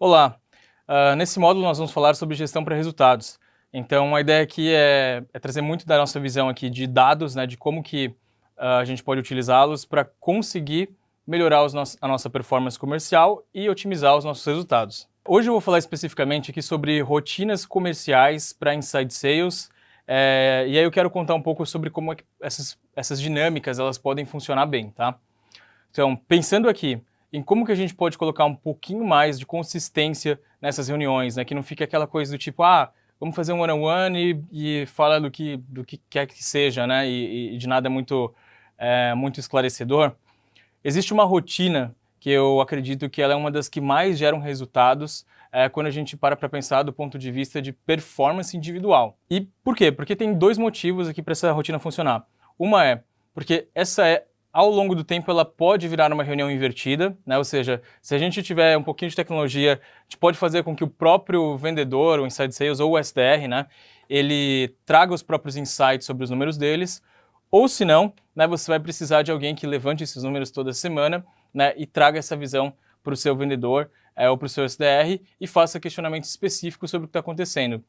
Olá, nesse módulo nós vamos falar sobre gestão para resultados. Então a ideia aqui é trazer muito da nossa visão aqui de dados, né, de como que a gente pode utilizá-los para conseguir melhorar a nossa performance comercial e otimizar os nossos resultados. Hoje eu vou falar especificamente aqui sobre rotinas comerciais para inside sales, e aí eu quero contar um pouco sobre como é que essas dinâmicas elas podem funcionar bem, tá? Então, pensando aqui em como que a gente pode colocar um pouquinho mais de consistência nessas reuniões, né? Que não fique aquela coisa do tipo, vamos fazer um one-on-one e fala do que quer que seja, né? E de nada muito esclarecedor. Existe uma rotina que eu acredito que ela é uma das que mais geram resultados quando a gente para pensar do ponto de vista de performance individual. E por quê? Porque tem dois motivos aqui para essa rotina funcionar. Uma é porque ao longo do tempo, ela pode virar uma reunião invertida, né? Ou seja, se a gente tiver um pouquinho de tecnologia, a gente pode fazer com que o próprio vendedor, o Inside Sales ou o SDR, né, ele traga os próprios insights sobre os números deles, ou se não, né, você vai precisar de alguém que levante esses números toda semana, né, e traga essa visão para o seu vendedor ou para o seu SDR e faça questionamentos específicos sobre o que está acontecendo.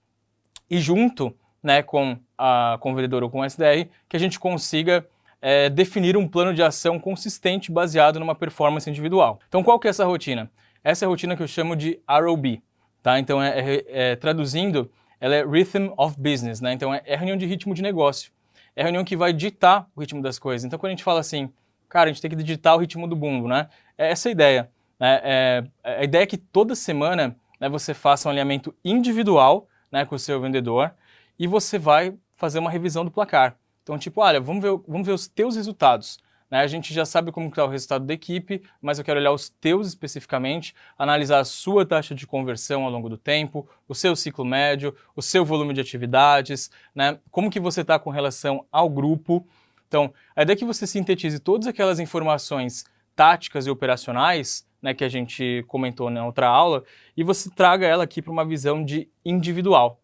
E junto, né, com o vendedor ou com o SDR, que a gente consiga definir um plano de ação consistente baseado numa performance individual. Então, qual que é essa rotina? Essa é a rotina que eu chamo de ROB, tá? Então, traduzindo, ela é Rhythm of Business, né? Então, é reunião de ritmo de negócio. É a reunião que vai ditar o ritmo das coisas. Então, quando a gente fala assim, cara, a gente tem que digitar o ritmo do bumbo, né? É essa a ideia. A ideia é que toda semana, né, você faça um alinhamento individual, né, com o seu vendedor e você vai fazer uma revisão do placar. Então, tipo, olha, vamos ver os teus resultados. Né? A gente já sabe como está o resultado da equipe, mas eu quero olhar os teus especificamente, analisar a sua taxa de conversão ao longo do tempo, o seu ciclo médio, o seu volume de atividades, né? Como que você está com relação ao grupo. Então, a ideia é que você sintetize todas aquelas informações táticas e operacionais, né, que a gente comentou na outra aula, e você traga ela aqui para uma visão de individual.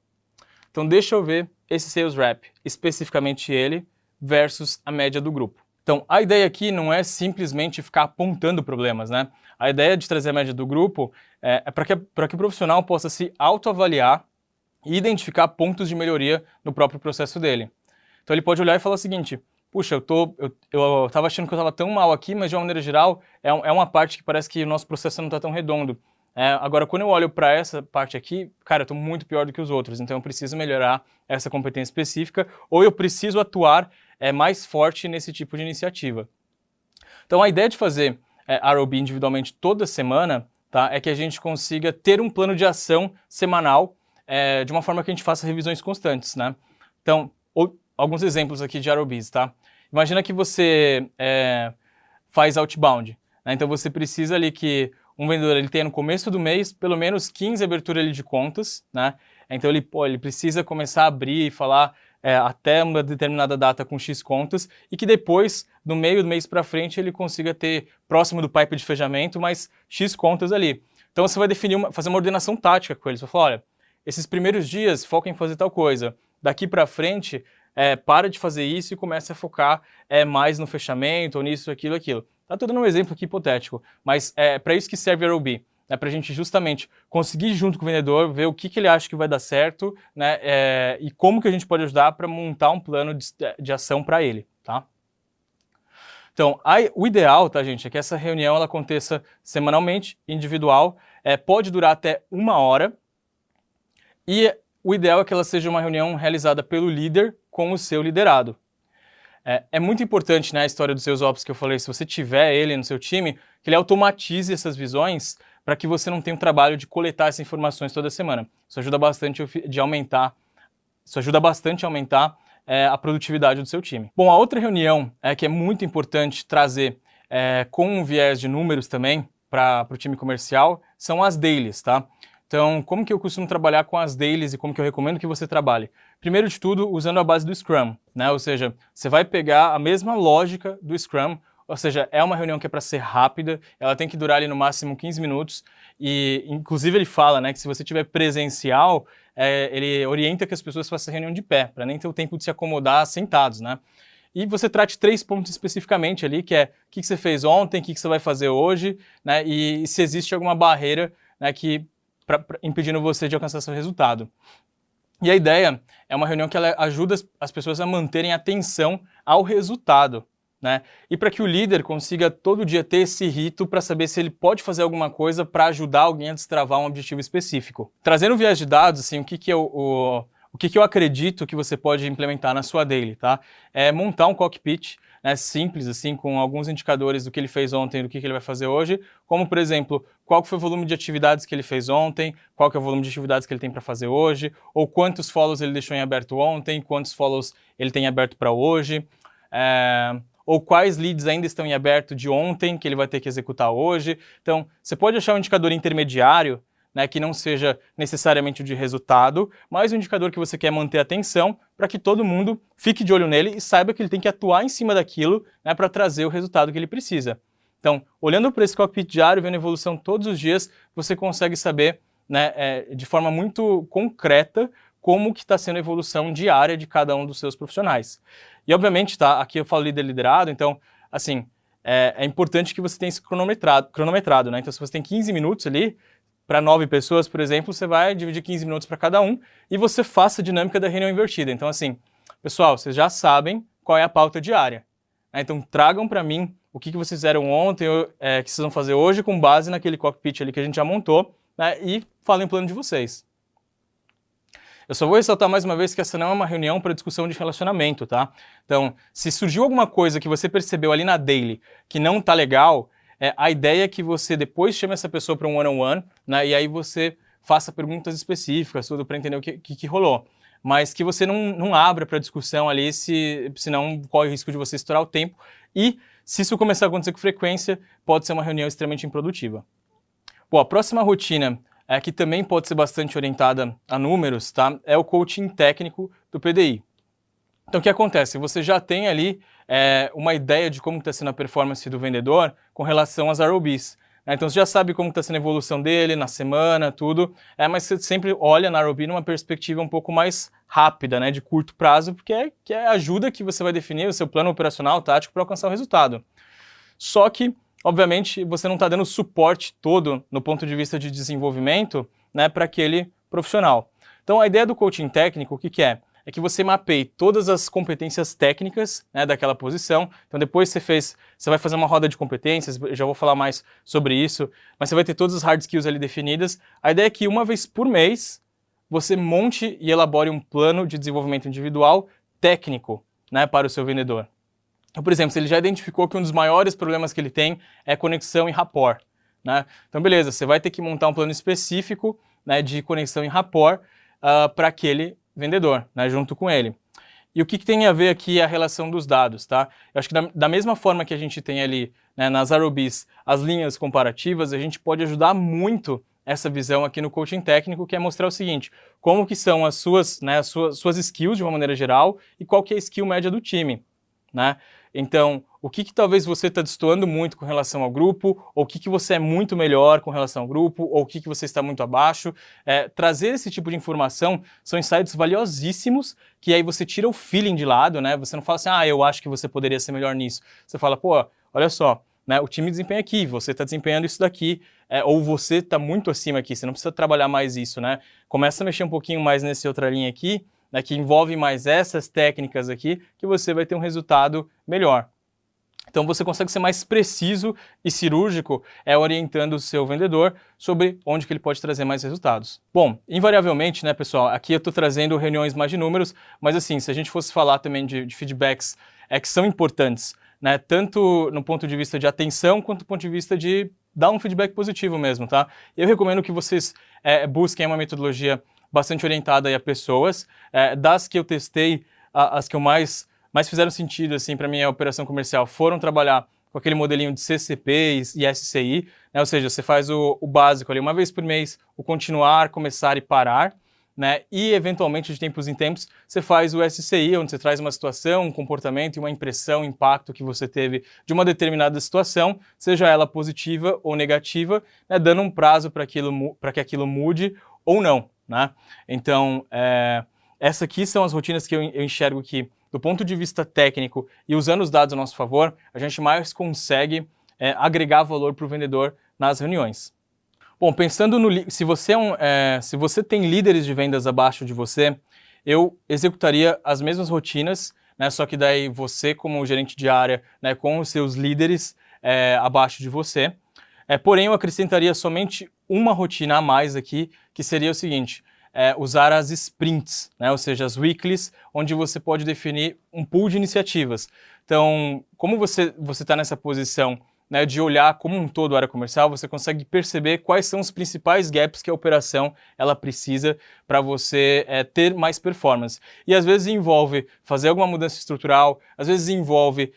Então, deixa eu ver esse sales rep, especificamente ele, versus a média do grupo. Então, a ideia aqui não é simplesmente ficar apontando problemas, né? A ideia de trazer a média do grupo é para que o profissional possa se autoavaliar e identificar pontos de melhoria no próprio processo dele. Então, ele pode olhar e falar o seguinte, puxa, eu estava achando que eu estava tão mal aqui, mas de uma maneira geral, é uma parte que parece que o nosso processo não está tão redondo. Agora, quando eu olho para essa parte aqui, cara, eu estou muito pior do que os outros, então eu preciso melhorar essa competência específica ou eu preciso atuar mais forte nesse tipo de iniciativa. Então, a ideia de fazer ROB individualmente toda semana, tá, é que a gente consiga ter um plano de ação semanal de uma forma que a gente faça revisões constantes, né? Então, alguns exemplos aqui de ROBs, tá? Imagina que você faz outbound, né? Então você precisa ali que um vendedor ele tenha no começo do mês pelo menos 15 aberturas ali de contas, né? Então ele precisa começar a abrir e falar até uma determinada data com X contas e que depois, no meio do mês para frente, ele consiga ter próximo do pipe de fechamento, mais X contas ali. Então você vai fazer uma ordenação tática com eles. Você vai falar, olha, esses primeiros dias foca em fazer tal coisa. Daqui para frente, para de fazer isso e comece a focar mais no fechamento, ou nisso, aquilo. Tá tudo um exemplo aqui hipotético, mas é para isso que serve a ROB. Para a gente justamente conseguir junto com o vendedor, ver o que ele acha que vai dar certo, né, e como que a gente pode ajudar para montar um plano de ação para ele, tá? Então, o ideal, tá, gente, é que essa reunião ela aconteça semanalmente, individual, pode durar até 1 hora, e o ideal é que ela seja uma reunião realizada pelo líder com o seu liderado. É muito importante, né, a história dos seus ops que eu falei, se você tiver ele no seu time, que ele automatize essas visões para que você não tenha o trabalho de coletar essas informações toda semana. Isso ajuda bastante a aumentar a produtividade do seu time. Bom, a outra reunião que é muito importante trazer com um viés de números também para o time comercial são as dailies, tá? Então, como que eu costumo trabalhar com as dailies e como que eu recomendo que você trabalhe? Primeiro de tudo, usando a base do Scrum, né? Ou seja, você vai pegar a mesma lógica do Scrum, ou seja, é uma reunião que é para ser rápida, ela tem que durar ali no máximo 15 minutos, e inclusive ele fala, né, que se você tiver presencial, ele orienta que as pessoas façam a reunião de pé, para nem ter o tempo de se acomodar sentados, né? E você trate 3 pontos especificamente ali, que é o que você fez ontem, o que você vai fazer hoje, né? E se existe alguma barreira, né, que impedindo você de alcançar seu resultado. E a ideia é uma reunião que ela ajuda as pessoas a manterem atenção ao resultado, né? E para que o líder consiga todo dia ter esse rito para saber se ele pode fazer alguma coisa para ajudar alguém a destravar um objetivo específico. Trazendo o viés de dados, assim, o que eu acredito que você pode implementar na sua daily, tá? É montar um cockpit, né, simples, assim, com alguns indicadores do que ele fez ontem e do que ele vai fazer hoje, como, por exemplo, qual foi o volume de atividades que ele fez ontem, qual que é o volume de atividades que ele tem para fazer hoje, ou quantos follows ele deixou em aberto ontem, quantos follows ele tem aberto para hoje, ou quais leads ainda estão em aberto de ontem que ele vai ter que executar hoje. Então, você pode achar um indicador intermediário, né, que não seja necessariamente o de resultado, mas um indicador que você quer manter atenção para que todo mundo fique de olho nele e saiba que ele tem que atuar em cima daquilo, né, para trazer o resultado que ele precisa. Então, olhando para esse cockpit diário, vendo a evolução todos os dias, você consegue saber, né, de forma muito concreta como que está sendo a evolução diária de cada um dos seus profissionais. E, obviamente, tá, aqui eu falo líder liderado, então, assim, é importante que você tenha esse cronometrado, né? Então, se você tem 15 minutos ali, para 9 pessoas, por exemplo, você vai dividir 15 minutos para cada um e você faça a dinâmica da reunião invertida. Então, assim, pessoal, vocês já sabem qual é a pauta diária, né? Então, tragam para mim o que vocês fizeram ontem, que vocês vão fazer hoje, com base naquele cockpit ali que a gente já montou, né? E falem o plano de vocês. Eu só vou ressaltar mais uma vez que essa não é uma reunião para discussão de relacionamento, tá? Então, se surgiu alguma coisa que você percebeu ali na daily que não tá legal, a ideia é que você depois chame essa pessoa para um one-on-one, né, e aí você faça perguntas específicas, tudo para entender o que rolou. Mas que você não abra para discussão ali, senão corre o risco de você estourar o tempo. E se isso começar a acontecer com frequência, pode ser uma reunião extremamente improdutiva. Bom, a próxima rotina, que também pode ser bastante orientada a números, tá, é o coaching técnico do PDI. Então, o que acontece? Você já tem ali uma ideia de como está sendo a performance do vendedor com relação às ROBs. Né? Então, você já sabe como está sendo a evolução dele na semana, tudo, mas você sempre olha na ROB numa perspectiva um pouco mais rápida, né, de curto prazo, porque é a ajuda que você vai definir o seu plano operacional, tático, para alcançar o resultado. Só que, obviamente, você não está dando suporte todo no ponto de vista de desenvolvimento, né, para aquele profissional. Então, a ideia do coaching técnico, o que é? É que você mapeie todas as competências técnicas, né, daquela posição. Então depois você vai fazer uma roda de competências, eu já vou falar mais sobre isso, mas você vai ter todas as hard skills ali definidas. A ideia é que uma vez por mês você monte e elabore um plano de desenvolvimento individual técnico, né, para o seu vendedor. Então, por exemplo, se ele já identificou que um dos maiores problemas que ele tem é conexão e rapport, né? Então beleza, você vai ter que montar um plano específico, né, de conexão e rapport para aquele vendedor, né, junto com ele. E o que tem a ver aqui é a relação dos dados, tá? Eu acho que da mesma forma que a gente tem ali, né, nas ROBs as linhas comparativas, a gente pode ajudar muito essa visão aqui no coaching técnico, que é mostrar o seguinte, como que são as suas skills de uma maneira geral e qual que é a skill média do time, né? Então, o que talvez você está destoando muito com relação ao grupo, ou o que você é muito melhor com relação ao grupo, ou o que você está muito abaixo. Trazer esse tipo de informação são insights valiosíssimos, que aí você tira o feeling de lado, né? Você não fala assim, eu acho que você poderia ser melhor nisso. Você fala, pô, olha só, né, o time desempenha aqui, você está desempenhando isso daqui, ou você está muito acima aqui, você não precisa trabalhar mais isso, né? Começa a mexer um pouquinho mais nessa outra linha aqui, né, que envolve mais essas técnicas aqui, que você vai ter um resultado melhor. Então você consegue ser mais preciso e cirúrgico orientando o seu vendedor sobre onde que ele pode trazer mais resultados. Bom, invariavelmente, né, pessoal, aqui eu estou trazendo reuniões mais de números, mas assim, se a gente fosse falar também de feedbacks que são importantes, né, tanto no ponto de vista de atenção, quanto do ponto de vista de dar um feedback positivo mesmo, tá? Eu recomendo que vocês busquem uma metodologia bastante orientada aí a pessoas. Das que eu testei, as que eu mais fizeram sentido assim para minha operação comercial foram trabalhar com aquele modelinho de CCP e SCI, né? Ou seja, você faz o básico ali uma vez por mês, o continuar, começar e parar, né? E eventualmente de tempos em tempos você faz o SCI, onde você traz uma situação, um comportamento e uma impressão, um impacto que você teve de uma determinada situação, seja ela positiva ou negativa, né? Dando um prazo para que aquilo mude ou não, né? Então, essas aqui são as rotinas que eu enxergo que, do ponto de vista técnico e usando os dados a nosso favor, a gente mais consegue agregar valor para o vendedor nas reuniões. Bom, pensando no... Se você, se você tem líderes de vendas abaixo de você, eu executaria as mesmas rotinas, né, só que daí você, como gerente de área, né, com os seus líderes abaixo de você. Porém, eu acrescentaria somente uma rotina a mais aqui, que seria o seguinte: usar as sprints, né, ou seja, as weeklies, onde você pode definir um pool de iniciativas. Então, como você está nessa posição, né, de olhar como um todo a área comercial, você consegue perceber quais são os principais gaps que a operação ela precisa para você ter mais performance. E às vezes envolve fazer alguma mudança estrutural, às vezes envolve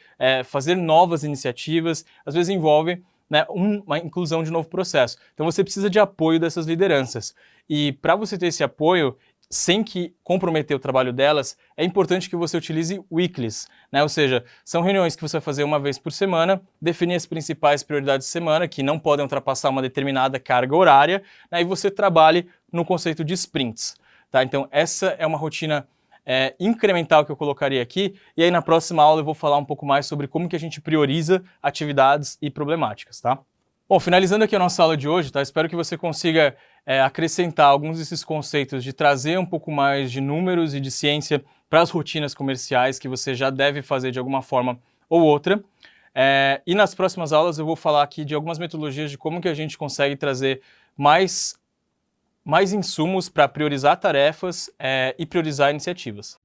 fazer novas iniciativas, às vezes envolve, né, uma inclusão de novo processo. Então você precisa de apoio dessas lideranças. E para você ter esse apoio, sem que comprometer o trabalho delas, é importante que você utilize weeklies, né? Ou seja, são reuniões que você vai fazer uma vez por semana, definir as principais prioridades de semana, que não podem ultrapassar uma determinada carga horária, né? E você trabalhe no conceito de sprints, tá? Então essa é uma rotina incremental que eu colocaria aqui, e aí na próxima aula eu vou falar um pouco mais sobre como que a gente prioriza atividades e problemáticas, tá? Bom, finalizando aqui a nossa aula de hoje, tá? Espero que você consiga acrescentar alguns desses conceitos de trazer um pouco mais de números e de ciência para as rotinas comerciais que você já deve fazer de alguma forma ou outra. E nas próximas aulas eu vou falar aqui de algumas metodologias de como que a gente consegue trazer mais insumos para priorizar tarefas e priorizar iniciativas.